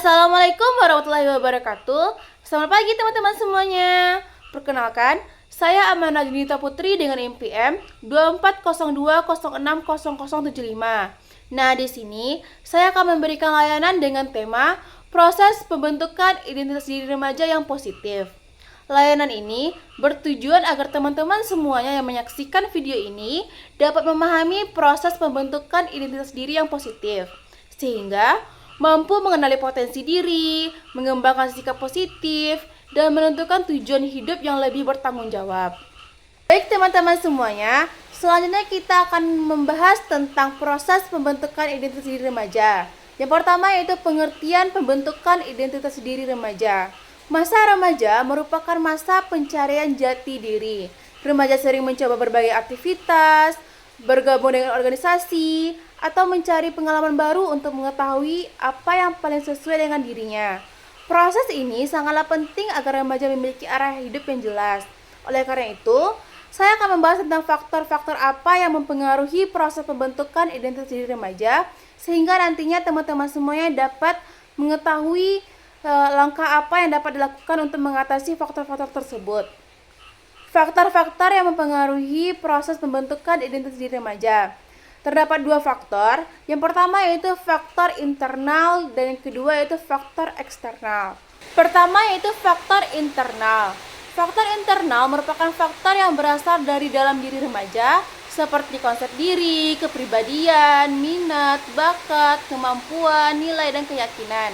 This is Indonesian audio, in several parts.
Assalamualaikum warahmatullahi wabarakatuh. Selamat pagi teman-teman semuanya. Perkenalkan, saya Amanda Dinita Putri dengan NPM 2402060075. Nah, di sini saya akan memberikan layanan dengan tema proses pembentukan identitas diri remaja yang positif. Layanan ini bertujuan agar teman-teman semuanya yang menyaksikan video ini dapat memahami proses pembentukan identitas diri yang positif, sehingga mampu mengenali potensi diri, mengembangkan sikap positif, dan menentukan tujuan hidup yang lebih bertanggung jawab. Baik teman-teman semuanya, selanjutnya kita akan membahas tentang proses pembentukan identitas diri remaja. Yang pertama yaitu pengertian pembentukan identitas diri remaja. Masa remaja merupakan masa pencarian jati diri. Remaja sering mencoba berbagai aktivitas, bergabung dengan organisasi, atau mencari pengalaman baru untuk mengetahui apa yang paling sesuai dengan dirinya. Proses ini sangatlah penting agar remaja memiliki arah hidup yang jelas. Oleh karena itu, saya akan membahas tentang faktor-faktor apa yang mempengaruhi proses pembentukan identitas diri remaja, sehingga nantinya teman-teman semuanya dapat mengetahui langkah apa yang dapat dilakukan untuk mengatasi faktor-faktor tersebut. Faktor-faktor yang mempengaruhi proses pembentukan identitas diri remaja. Terdapat dua faktor. Yang pertama yaitu faktor internal dan yang kedua yaitu faktor eksternal. Pertama yaitu faktor internal. Faktor internal merupakan faktor yang berasal dari dalam diri remaja seperti konsep diri, kepribadian, minat, bakat, kemampuan, nilai, dan keyakinan.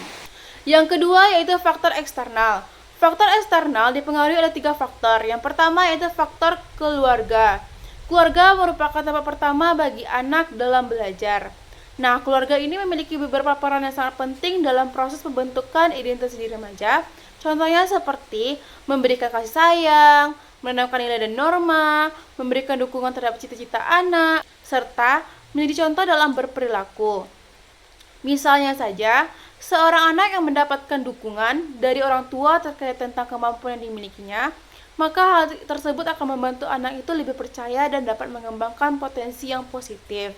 Yang kedua yaitu faktor eksternal. Faktor eksternal dipengaruhi oleh tiga faktor. Yang pertama yaitu faktor keluarga. Keluarga merupakan tempat pertama bagi anak dalam belajar. Nah, keluarga ini memiliki beberapa peran yang sangat penting dalam proses pembentukan identitas diri remaja. Contohnya seperti memberikan kasih sayang, menanamkan nilai dan norma, memberikan dukungan terhadap cita-cita anak, serta menjadi contoh dalam berperilaku. Misalnya saja, seorang anak yang mendapatkan dukungan dari orang tua terkait tentang kemampuan yang dimilikinya, maka hal tersebut akan membantu anak itu lebih percaya dan dapat mengembangkan potensi yang positif.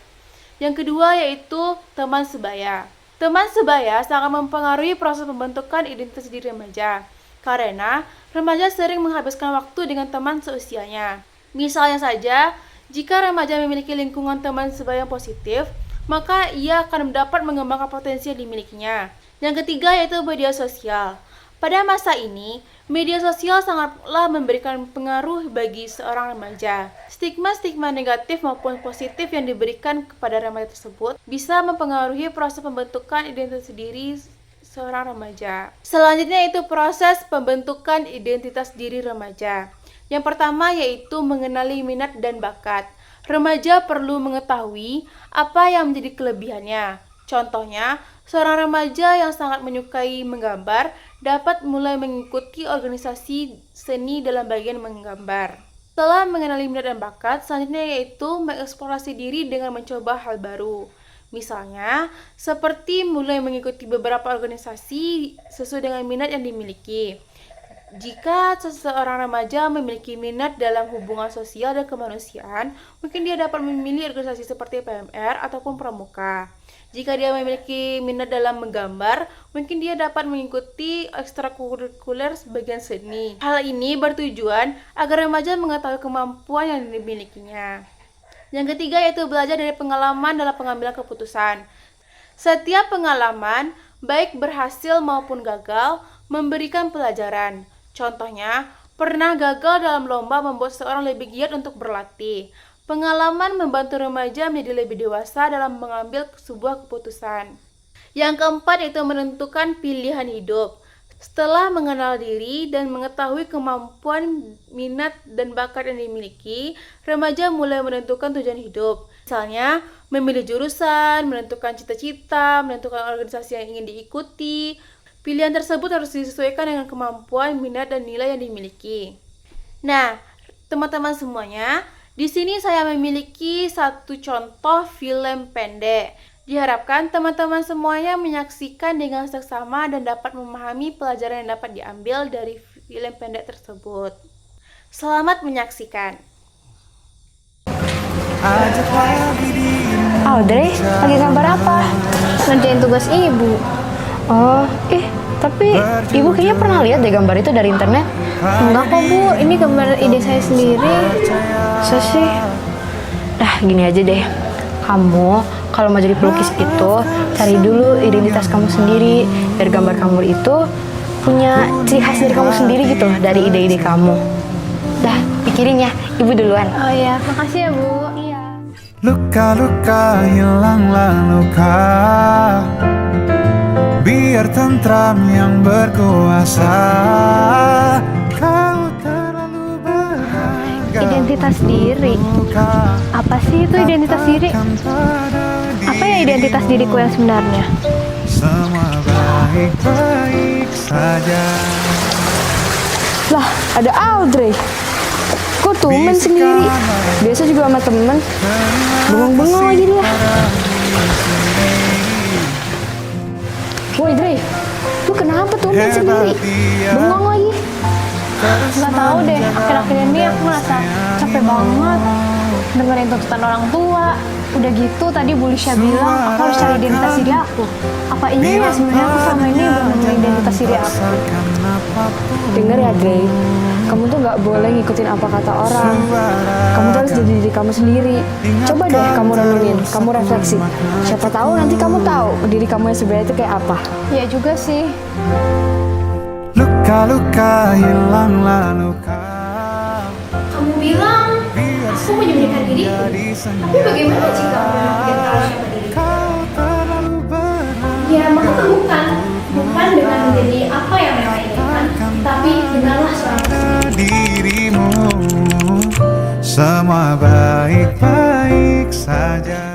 Yang kedua yaitu teman sebaya. Teman sebaya sangat mempengaruhi proses pembentukan identitas diri remaja, karena remaja sering menghabiskan waktu dengan teman seusianya. Misalnya saja, jika remaja memiliki lingkungan teman sebaya yang positif, maka ia akan dapat mengembangkan potensi yang dimilikinya. Yang ketiga yaitu media sosial. Pada masa ini, media sosial sangatlah memberikan pengaruh bagi seorang remaja. Stigma-stigma negatif maupun positif yang diberikan kepada remaja tersebut bisa mempengaruhi proses pembentukan identitas diri seorang remaja. Selanjutnya yaitu proses pembentukan identitas diri remaja. Yang pertama yaitu mengenali minat dan bakat. Remaja perlu mengetahui apa yang menjadi kelebihannya. Contohnya, seorang remaja yang sangat menyukai menggambar dapat mulai mengikuti organisasi seni dalam bagian menggambar. Setelah mengenali minat dan bakat, selanjutnya yaitu mengeksplorasi diri dengan mencoba hal baru. Misalnya, seperti mulai mengikuti beberapa organisasi sesuai dengan minat yang dimiliki. Jika seseorang remaja memiliki minat dalam hubungan sosial dan kemanusiaan, mungkin dia dapat memilih organisasi seperti PMR ataupun pramuka. Jika dia memiliki minat dalam menggambar, mungkin dia dapat mengikuti ekstrakurikuler sebagian seni. Hal ini bertujuan agar remaja mengetahui kemampuan yang dimilikinya. Yang ketiga yaitu belajar dari pengalaman dalam pengambilan keputusan. Setiap pengalaman, baik berhasil maupun gagal, memberikan pelajaran. Contohnya, pernah gagal dalam lomba membuat seorang lebih giat untuk berlatih. Pengalaman membantu remaja menjadi lebih dewasa dalam mengambil sebuah keputusan. Yang keempat yaitu menentukan pilihan hidup. Setelah mengenal diri dan mengetahui kemampuan, minat, dan bakat yang dimiliki, remaja mulai menentukan tujuan hidup. Misalnya, memilih jurusan, menentukan cita-cita, menentukan organisasi yang ingin diikuti. Pilihan tersebut harus disesuaikan dengan kemampuan, minat, dan nilai yang dimiliki. Nah, teman-teman semuanya, di sini saya memiliki satu contoh film pendek. Diharapkan teman-teman semuanya menyaksikan dengan seksama dan dapat memahami pelajaran yang dapat diambil dari film pendek tersebut. Selamat menyaksikan. Audrey, lagi gambar apa? Ngerjain tugas ibu. Oh, tapi ibu kayaknya pernah lihat deh gambar itu dari internet. Enggak kok Bu, ini gambar ide saya sendiri. Masa sih? Dah, gini aja deh. Kamu kalau mau jadi pelukis itu, cari dulu identitas kamu sendiri. Biar gambar kamu itu punya ciri khas dari kamu sendiri gitu loh, dari ide-ide kamu. Dah, pikirin ya. Ibu duluan. Oh iya, makasih ya Bu. Iya. Luka-luka hilanglah luka, biar tentram yang berkuasa. Kau terlalu berharga. Identitas diri. Apa sih itu identitas diri? Apa ya identitas diriku yang sebenarnya? Semua baik-baik saja. Lah, ada Audrey. Kok tumben sendiri? Biasa juga sama temen. Bengong-bengong lagi dia. Woi Dre, lu kenapa tumben sendiri? Bengong lagi. Nggak tahu deh, akhir-akhir ini aku merasa capek banget dengerin tuntutan orang tua. Udah gitu tadi Bu Lisha bilang aku harus cari identitas diri aku. Apa iya ya sebenarnya aku selama ini belum nemuin identitas diri aku? Dengar ya Dre, kamu tuh nggak boleh ngikutin apa kata orang. Kamu tuh harus jadi diri kamu sendiri. Coba deh kamu renungin, kamu refleksi. Siapa tahu nanti kamu tahu diri kamu yang sebenarnya itu kayak apa. Iya juga sih. Luka-luka hilanglah luka. Kamu bilang aku menyembunyikan diriku, tapi bagaimana jika aku memang tidak tahu siapa diriku? Kau terlalu berharga. Ya maka bukan dengan menjadi apa yang memang inginkan, tapi dengarlah suara Dirimu semua baik-baik saja.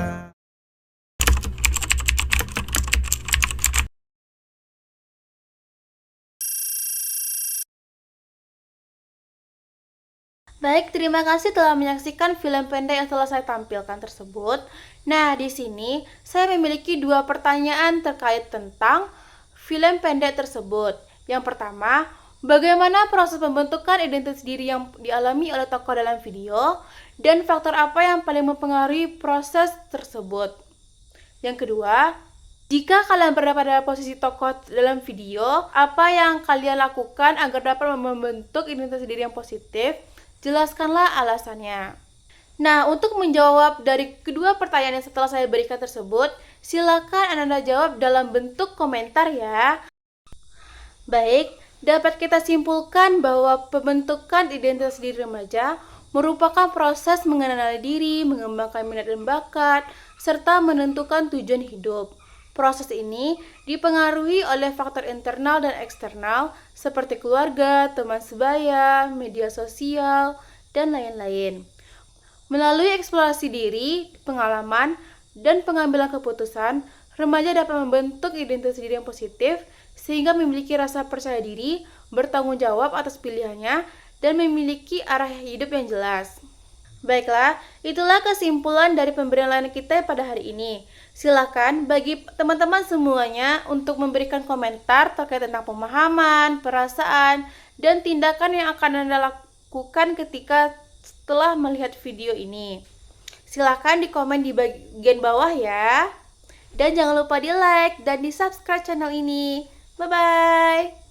Baik, terima kasih telah menyaksikan film pendek yang telah saya tampilkan tersebut. Nah, di sini saya memiliki dua pertanyaan terkait tentang film pendek tersebut. Yang pertama, bagaimana proses pembentukan identitas diri yang dialami oleh tokoh dalam video? Dan faktor apa yang paling mempengaruhi proses tersebut? Yang kedua, jika kalian berada pada posisi tokoh dalam video, apa yang kalian lakukan agar dapat membentuk identitas diri yang positif? Jelaskanlah alasannya. Nah, untuk menjawab dari kedua pertanyaan yang setelah saya berikan tersebut, silakan Anda jawab dalam bentuk komentar ya. Baik, dapat kita simpulkan bahwa pembentukan identitas diri remaja merupakan proses mengenali diri, mengembangkan minat dan bakat, serta menentukan tujuan hidup. Proses ini dipengaruhi oleh faktor internal dan eksternal seperti keluarga, teman sebaya, media sosial, dan lain-lain. Melalui eksplorasi diri, pengalaman, dan pengambilan keputusan, remaja dapat membentuk identitas diri yang positif sehingga memiliki rasa percaya diri, bertanggung jawab atas pilihannya, dan memiliki arah hidup yang jelas. Baiklah, itulah kesimpulan dari pemberian layanan kita pada hari ini. Silakan bagi teman-teman semuanya untuk memberikan komentar terkait tentang pemahaman, perasaan, dan tindakan yang akan Anda lakukan ketika setelah melihat video ini. Silakan di komen di bagian bawah ya. Dan jangan lupa di like dan di subscribe channel ini. Bye-bye.